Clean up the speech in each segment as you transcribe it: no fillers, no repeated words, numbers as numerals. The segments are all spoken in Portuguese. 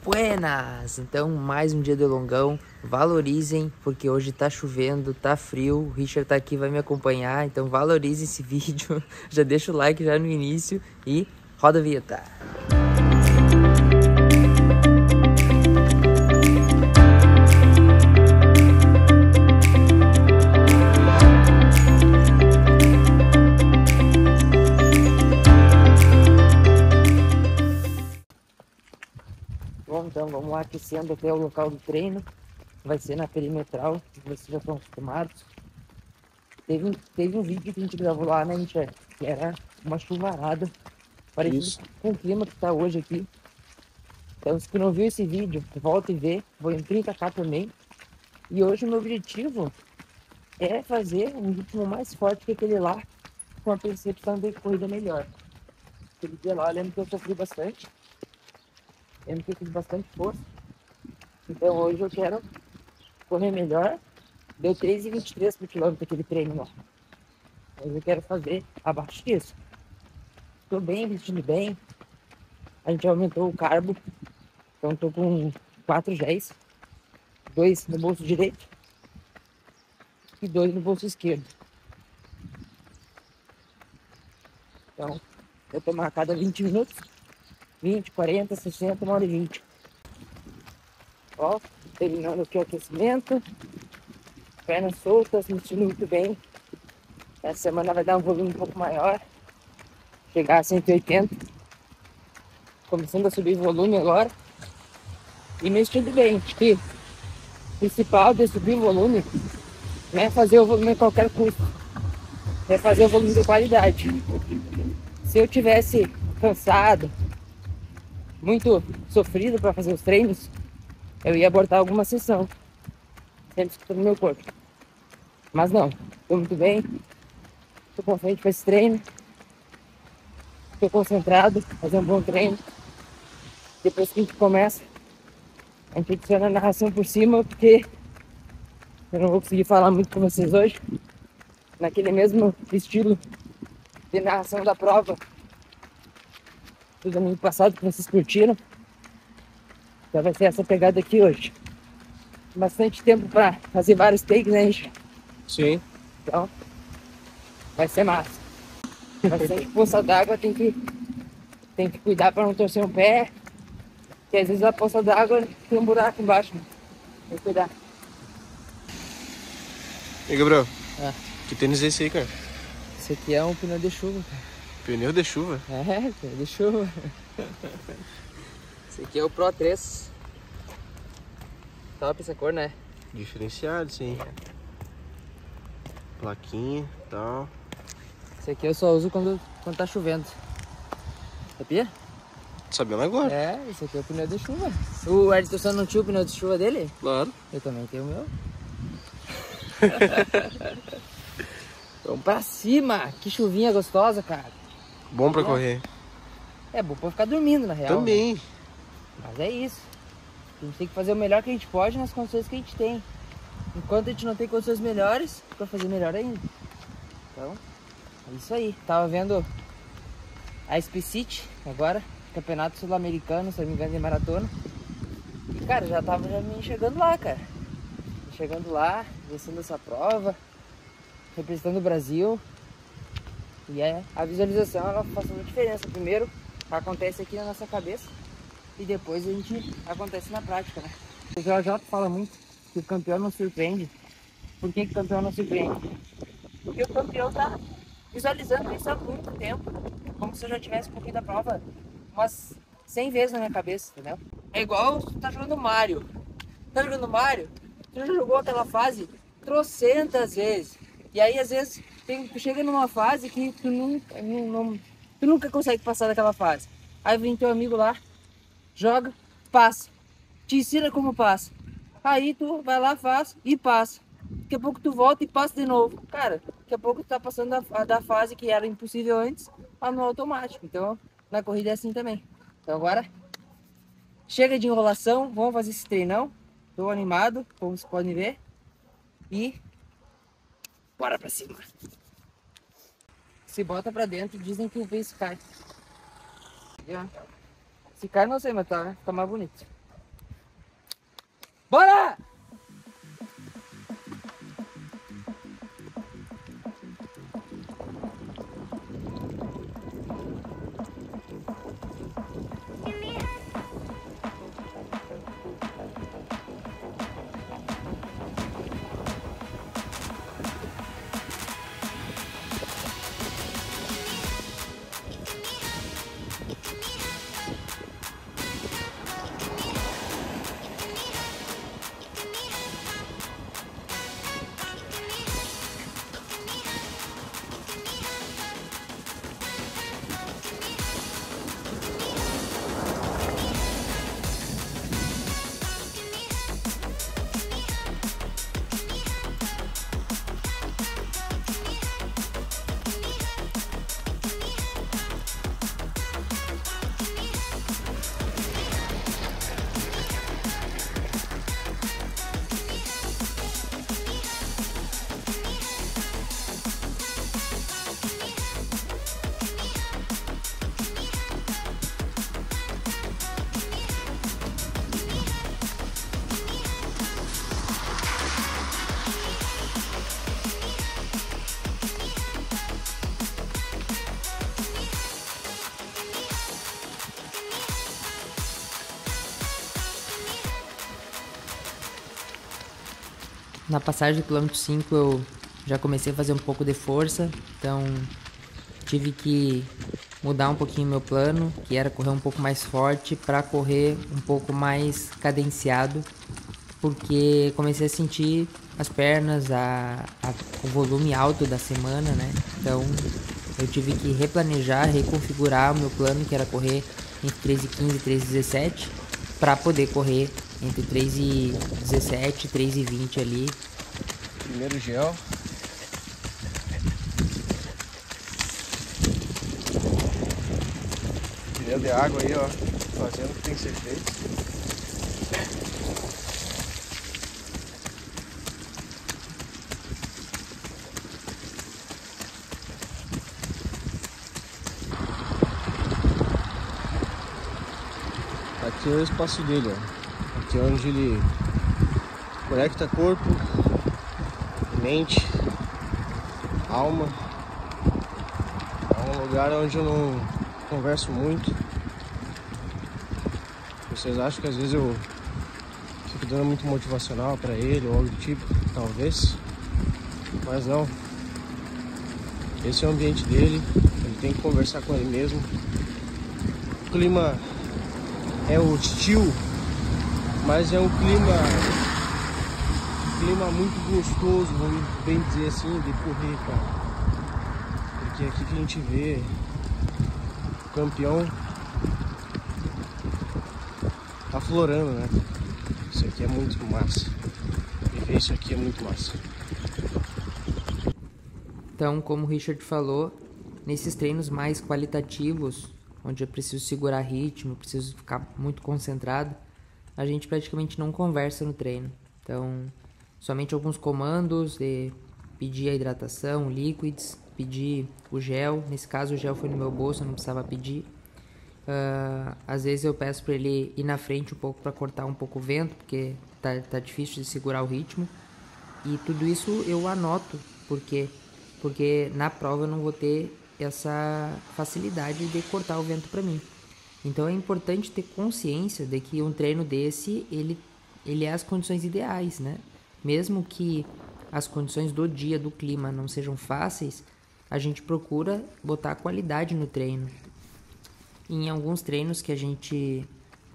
Buenas! Então, mais um dia de longão. Valorizem, porque hoje tá chovendo, tá frio. O Richard tá aqui, vai me acompanhar. Então, valorizem esse vídeo. Já deixa o like já no início e roda a vinheta. Bom, então vamos lá aquecendo até o local do treino. Vai ser na perimetral, vocês já estão acostumados. Teve um vídeo que a gente gravou lá, né, gente? Que era uma chuvarada, parecido com o clima que tá hoje aqui. Então, se tu não viu esse vídeo, volta e vê. Vou em 30k também. E hoje o meu objetivo é fazer um ritmo mais forte que aquele lá, com a percepção de corrida melhor. Aquele dia lá, eu lembro que eu sofri bastante. Lembro que eu fiz bastante força. Então hoje eu quero correr melhor. Deu 3,23 por quilômetro aquele treino lá. Hoje eu quero fazer abaixo disso. Estou bem, vestindo bem. A gente aumentou o carbo. Então estou com 4 géis. 2 no bolso direito. E 2 no bolso esquerdo. Então eu tomo a cada 20 minutos. 20, 40, 60, 1h20. Ó, terminando aqui o aquecimento. Pernas soltas, me sentindo muito bem. Essa semana vai dar um volume um pouco maior. Chegar a 180. Começando a subir volume agora. E me sentindo bem. Acho que o principal de subir o volume não é fazer o volume a qualquer custo. É fazer o volume de qualidade. Se eu tivesse cansado, muito sofrido para fazer os treinos, eu ia abortar alguma sessão. Sempre escutando meu corpo. Mas não, estou muito bem. Estou confiante para esse treino. Estou concentrado, fazer um bom treino. Depois que a gente começa, a gente adiciona a narração por cima, porque eu não vou conseguir falar muito com vocês hoje. Naquele mesmo estilo de narração da prova do domingo passado que vocês curtiram. Então vai ser essa pegada aqui hoje. Bastante tempo para fazer vários takes, né, gente? Sim. Então, vai ser massa. Bastante poça d'água, tem que cuidar para não torcer um pé. Porque às vezes a poça d'água tem um buraco embaixo. Né? Tem que cuidar. E aí, Gabriel? Ah. Que tênis é esse aí, cara? Esse aqui é um pneu de chuva, cara. Pneu de chuva? É, pneu de chuva. Esse aqui é o Pro 3. Top essa cor, né? Diferenciado, sim. Plaquinha e tal. Esse aqui eu só uso quando tá chovendo. Sabia? Sabendo agora. É, esse aqui é o pneu de chuva. O Ayrton não tinha o pneu de chuva dele? Claro. Eu também tenho o meu. Vamos pra cima! Que chuvinha gostosa, cara. Bom pra correr. É bom pra ficar dormindo, na real. Também. Né? Mas é isso. A gente tem que fazer o melhor que a gente pode nas condições que a gente tem. Enquanto a gente não tem condições melhores, pra fazer melhor ainda. Então, é isso aí. Tava vendo a SP City agora, Campeonato Sul-Americano, se não me engano, de maratona. E, cara, já me chegando lá, cara. Chegando lá, vencendo essa prova, representando o Brasil. E a visualização, ela faz uma diferença. Primeiro, acontece aqui na nossa cabeça e depois acontece na prática, né? O JJ fala muito que o campeão não surpreende. Por que o campeão não surpreende? Porque o campeão tá visualizando isso há muito tempo. Como se eu já tivesse corrido a prova umas 100 vezes na minha cabeça, entendeu? É igual tu tá jogando Mario. Tá jogando Mario? Tu já jogou aquela fase trocentas vezes. E aí, às vezes, tu chega numa fase que tu nunca consegue passar daquela fase. Aí vem teu amigo lá, joga, passa. Te ensina como passa. Aí tu vai lá, faz e passa. Daqui a pouco tu volta e passa de novo. Cara, daqui a pouco tu tá passando da fase que era impossível antes no automático. Então, na corrida é assim também. Então agora, chega de enrolação, vamos fazer esse treinão. Tô animado, como vocês podem ver. E bora pra cima. Se bota pra dentro, dizem que o peso cai. Se cai não sei, mas tá mais bonito. Bora! Na passagem do quilômetro 5 eu já comecei a fazer um pouco de força, então tive que mudar um pouquinho meu plano, que era correr um pouco mais forte para correr um pouco mais cadenciado, porque comecei a sentir as pernas, o volume alto da semana, né? Então eu tive que replanejar, reconfigurar o meu plano, que era correr entre 3:15 e 3:17, para poder correr entre 3:17 e 3:20 ali. Primeiro gel. Pneu de água aí, ó. Fazendo o que tem que ser feito. Aqui é o espaço dele, ó. Aqui é onde ele conecta corpo, mente, alma. É um lugar onde eu não converso muito. Vocês acham que às vezes eu fico dando muito motivacional pra ele ou algo do tipo? Talvez. Mas não. Esse é o ambiente dele. Ele tem que conversar com ele mesmo. O clima é hostil, mas é um clima muito gostoso, vamos bem dizer assim, de correr, cara. Porque é aqui que a gente vê o campeão aflorando, né? Isso aqui é muito massa. Viver isso aqui é muito massa. Então, como o Richard falou, nesses treinos mais qualitativos, onde eu preciso segurar ritmo, preciso ficar muito concentrado, a gente praticamente não conversa no treino. Então, somente alguns comandos de pedir a hidratação, líquids, pedir o gel. Nesse caso, o gel foi no meu bolso, eu não precisava pedir. Às vezes eu peço para ele ir na frente um pouco para cortar um pouco o vento, porque tá difícil de segurar o ritmo. E tudo isso eu anoto, porque na prova eu não vou ter essa facilidade de cortar o vento para mim. Então é importante ter consciência de que um treino desse, ele é as condições ideais, né? Mesmo que as condições do dia, do clima não sejam fáceis, a gente procura botar qualidade no treino. Em alguns treinos que a gente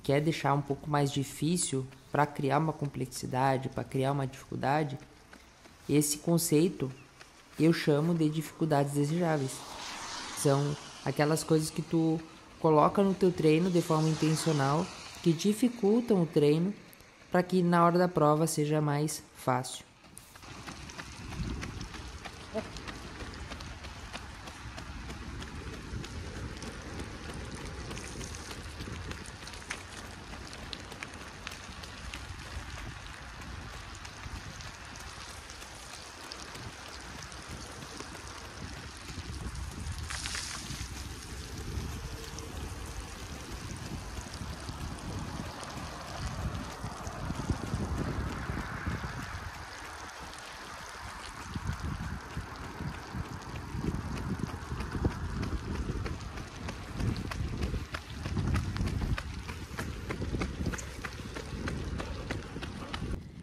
quer deixar um pouco mais difícil para criar uma complexidade, para criar uma dificuldade, esse conceito eu chamo de dificuldades desejáveis. São aquelas coisas que tu coloca no teu treino de forma intencional, que dificultam o treino para que na hora da prova seja mais fácil.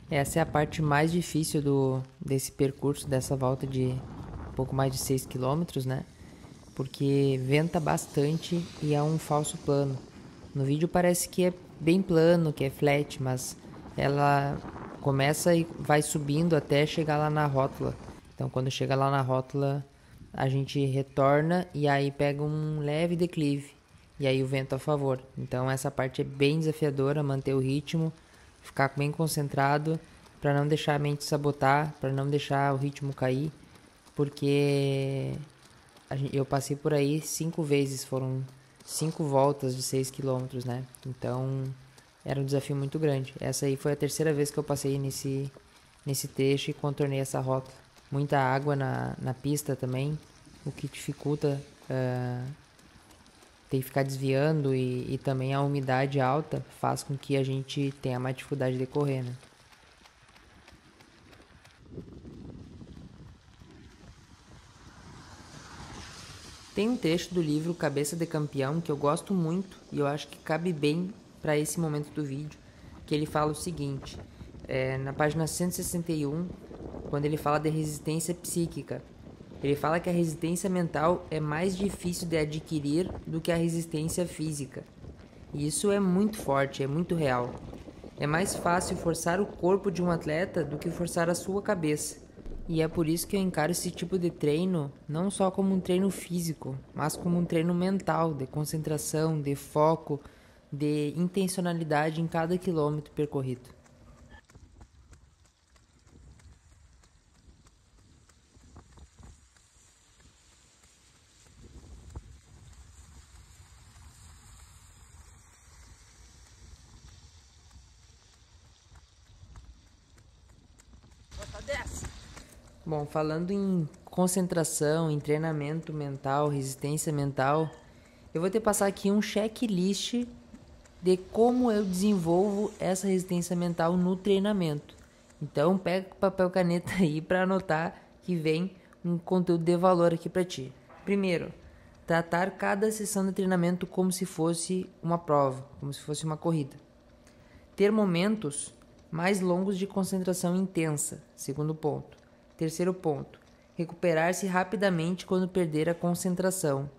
Essa é a parte mais difícil desse percurso, dessa volta de um pouco mais de 6 quilômetros, né? Porque venta bastante e é um falso plano. No vídeo parece que é bem plano, que é flat, mas ela começa e vai subindo até chegar lá na rótula. Então quando chega lá na rótula, a gente retorna e aí pega um leve declive. E aí o vento a favor. Então essa parte é bem desafiadora, manter o ritmo, ficar bem concentrado para não deixar a mente sabotar, para não deixar o ritmo cair, porque eu passei por aí 5 vezes, foram 5 voltas de 6 quilômetros, né? Então era um desafio muito grande. Essa aí foi a terceira vez que eu passei nesse trecho e contornei essa rota. Muita água na pista também, o que dificulta ter que ficar desviando e também a umidade alta faz com que a gente tenha mais dificuldade de correr, né? Tem um trecho do livro Cabeça de Campeão que eu gosto muito e eu acho que cabe bem para esse momento do vídeo, que ele fala o seguinte, na página 161, quando ele fala de resistência psíquica, ele fala que a resistência mental é mais difícil de adquirir do que a resistência física. E isso é muito forte, é muito real. É mais fácil forçar o corpo de um atleta do que forçar a sua cabeça. E é por isso que eu encaro esse tipo de treino não só como um treino físico, mas como um treino mental, de concentração, de foco, de intencionalidade em cada quilômetro percorrido. Bom, falando em concentração, em treinamento mental, resistência mental, eu vou te passar aqui um checklist de como eu desenvolvo essa resistência mental no treinamento. Então, pega papel e caneta aí para anotar que vem um conteúdo de valor aqui para ti. Primeiro, tratar cada sessão de treinamento como se fosse uma prova, como se fosse uma corrida. Ter momentos mais longos de concentração intensa. Segundo ponto. Terceiro ponto. Recuperar-se rapidamente quando perder a concentração.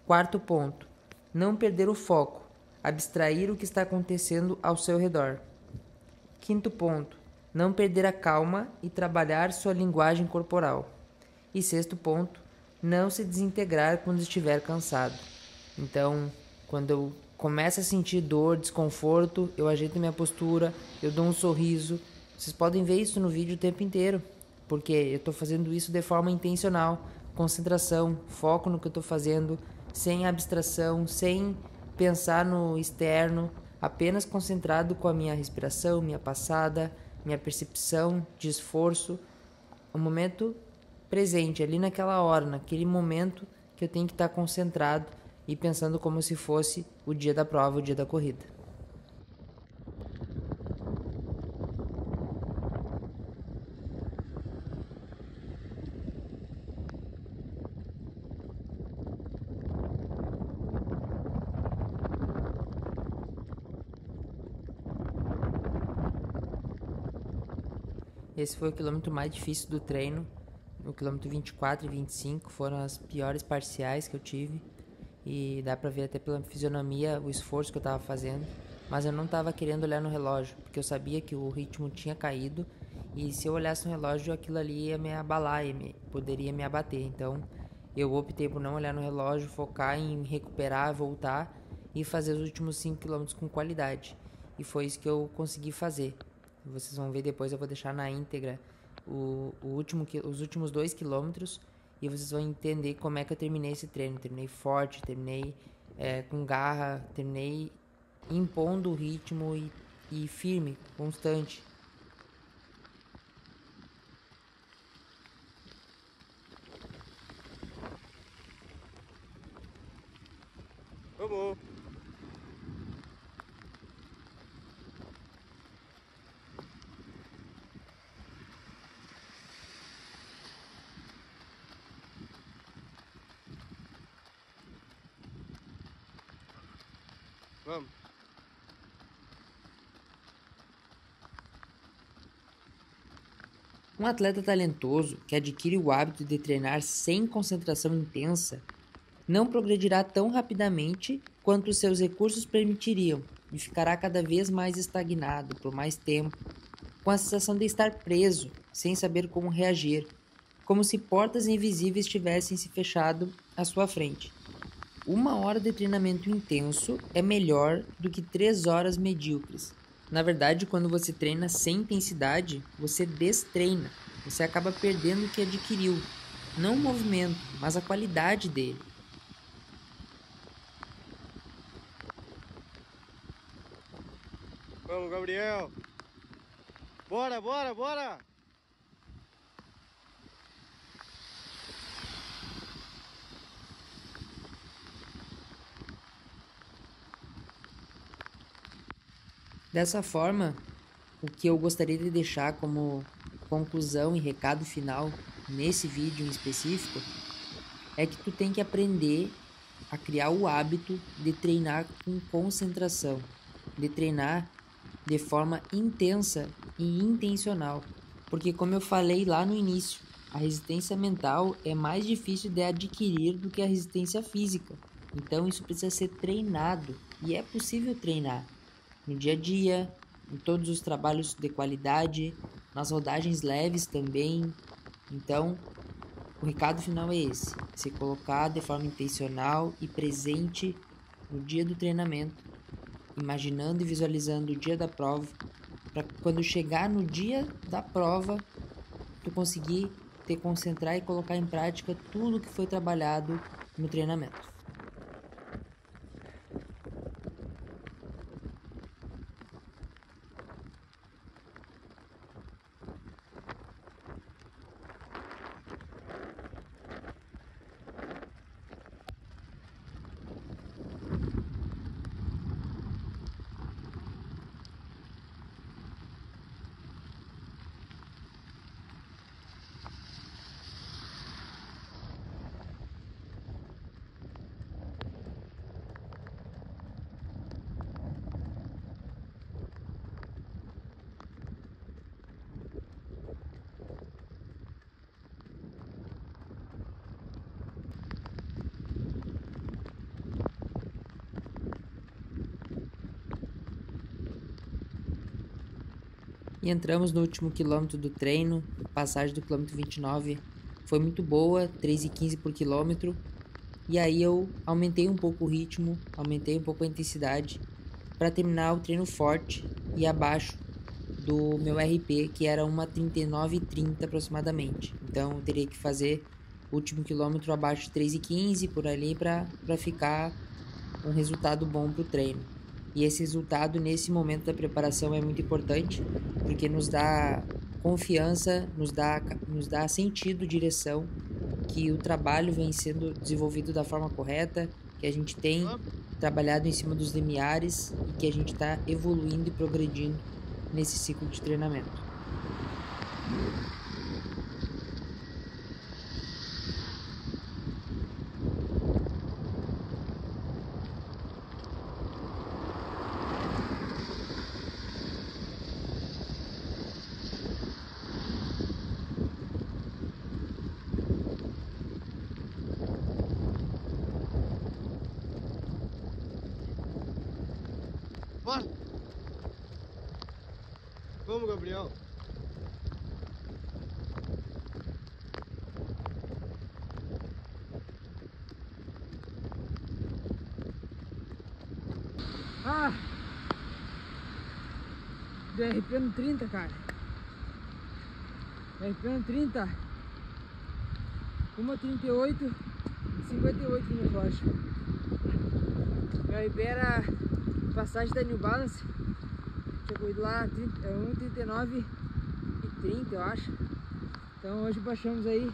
Quarto ponto. Não perder o foco. Abstrair o que está acontecendo ao seu redor. Quinto ponto. Não perder a calma e trabalhar sua linguagem corporal. E sexto ponto. Não se desintegrar quando estiver cansado. Então, quando eu começo a sentir dor, desconforto, eu ajeito minha postura, eu dou um sorriso. Vocês podem ver isso no vídeo o tempo inteiro, porque eu estou fazendo isso de forma intencional, concentração, foco no que eu estou fazendo, sem abstração, sem pensar no externo, apenas concentrado com a minha respiração, minha passada, minha percepção de esforço, o momento presente, ali naquela hora, naquele momento que eu tenho que estar concentrado e pensando como se fosse o dia da prova, o dia da corrida. Esse foi o quilômetro mais difícil do treino. O quilômetro 24 e 25 foram as piores parciais que eu tive. E dá pra ver até pela fisionomia o esforço que eu tava fazendo. Mas eu não tava querendo olhar no relógio, porque eu sabia que o ritmo tinha caído. E se eu olhasse no relógio, aquilo ali ia me abalar, poderia me abater. Então eu optei por não olhar no relógio, focar em recuperar, voltar e fazer os últimos 5 quilômetros com qualidade. E foi isso que eu consegui fazer. Vocês vão ver depois, eu vou deixar na íntegra os últimos 2 quilômetros e vocês vão entender como é que eu terminei esse treino. Terminei forte, terminei com garra, terminei impondo o ritmo e firme, constante. Vamos! Vamos! Um atleta talentoso que adquire o hábito de treinar sem concentração intensa não progredirá tão rapidamente quanto seus recursos permitiriam e ficará cada vez mais estagnado por mais tempo, com a sensação de estar preso, sem saber como reagir, como se portas invisíveis tivessem se fechado à sua frente. 1 hora de treinamento intenso é melhor do que 3 horas medíocres. Na verdade, quando você treina sem intensidade, você destreina. Você acaba perdendo o que adquiriu. Não o movimento, mas a qualidade dele. Vamos, Gabriel! Bora, bora, bora! Dessa forma, o que eu gostaria de deixar como conclusão e recado final nesse vídeo em específico é que tu tem que aprender a criar o hábito de treinar com concentração, de treinar de forma intensa e intencional, porque como eu falei lá no início, a resistência mental é mais difícil de adquirir do que a resistência física. Então isso precisa ser treinado e é possível treinar no dia a dia, em todos os trabalhos de qualidade, nas rodagens leves também. Então, o recado final é esse: se colocar de forma intencional e presente no dia do treinamento, imaginando e visualizando o dia da prova, para quando chegar no dia da prova, tu conseguir te concentrar e colocar em prática tudo que foi trabalhado no treinamento. E entramos no último quilômetro do treino. A passagem do quilômetro 29 foi muito boa, 3,15 por quilômetro. E aí eu aumentei um pouco o ritmo, aumentei um pouco a intensidade para terminar o treino forte e abaixo do meu RP, que era uma 39,30 aproximadamente. Então eu teria que fazer o último quilômetro abaixo de 3,15 por ali para ficar um resultado bom para o treino. E esse resultado nesse momento da preparação é muito importante, porque nos dá confiança, nos dá sentido, direção, que o trabalho vem sendo desenvolvido da forma correta, que a gente tem trabalhado em cima dos limiares e que a gente está evoluindo e progredindo nesse ciclo de treinamento. Bora! Vamos, Gabriel! Ah! DRP no 30, cara. DRP no 30. 1,38, 58 no relógio. Meu RP era passagem da New Balance. Tinha corrido lá 1,39 e 30, eu acho. Então hoje baixamos aí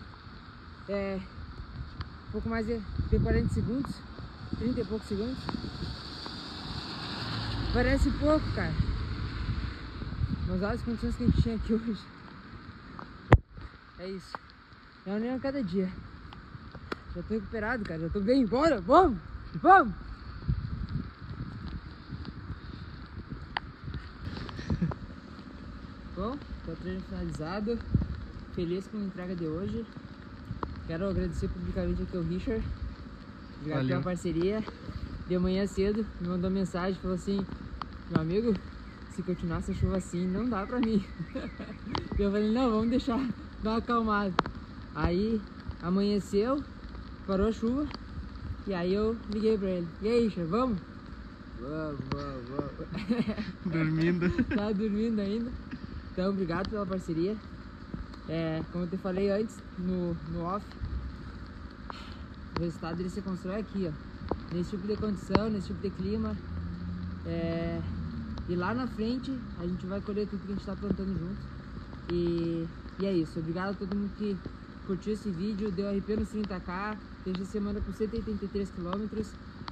um pouco mais de 40 segundos, 30 e poucos segundos. Parece pouco, cara, mas olha as condições que a gente tinha aqui hoje. É isso, é uma união a cada dia. Já tô recuperado, cara, já tô bem. Bora, vamos, vamos! Bom, tô treino finalizado. feliz com a entrega de hoje. Quero agradecer publicamente aqui ao Richard. Obrigado pela parceria. De manhã cedo, me mandou mensagem, falou assim: meu amigo, se continuar essa chuva assim, não dá pra mim. Eu falei: não, vamos deixar, dar uma acalmada. Aí, amanheceu, parou a chuva, e aí eu liguei pra ele: e aí, Richard, vamos? Vamos. Dormindo. Tá dormindo ainda. Então, obrigado pela parceria. Como eu te falei antes, no off, o resultado ele se constrói aqui, ó. Nesse tipo de condição, nesse tipo de clima. E lá na frente a gente vai colher tudo que a gente está plantando junto. E é isso. Obrigado a todo mundo que curtiu esse vídeo, deu RP nos 30K. Fez a semana com 183 km.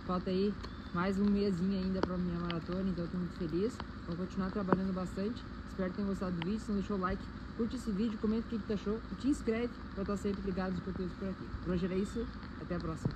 Falta aí mais um mesinho ainda para minha maratona, então eu tô muito feliz. Vou continuar trabalhando bastante. Espero que tenham gostado do vídeo. Se não deixou o like, curte esse vídeo, comenta o que tu achou e te inscreve para estar sempre ligado nos conteúdos por aqui. Por hoje era isso, até a próxima.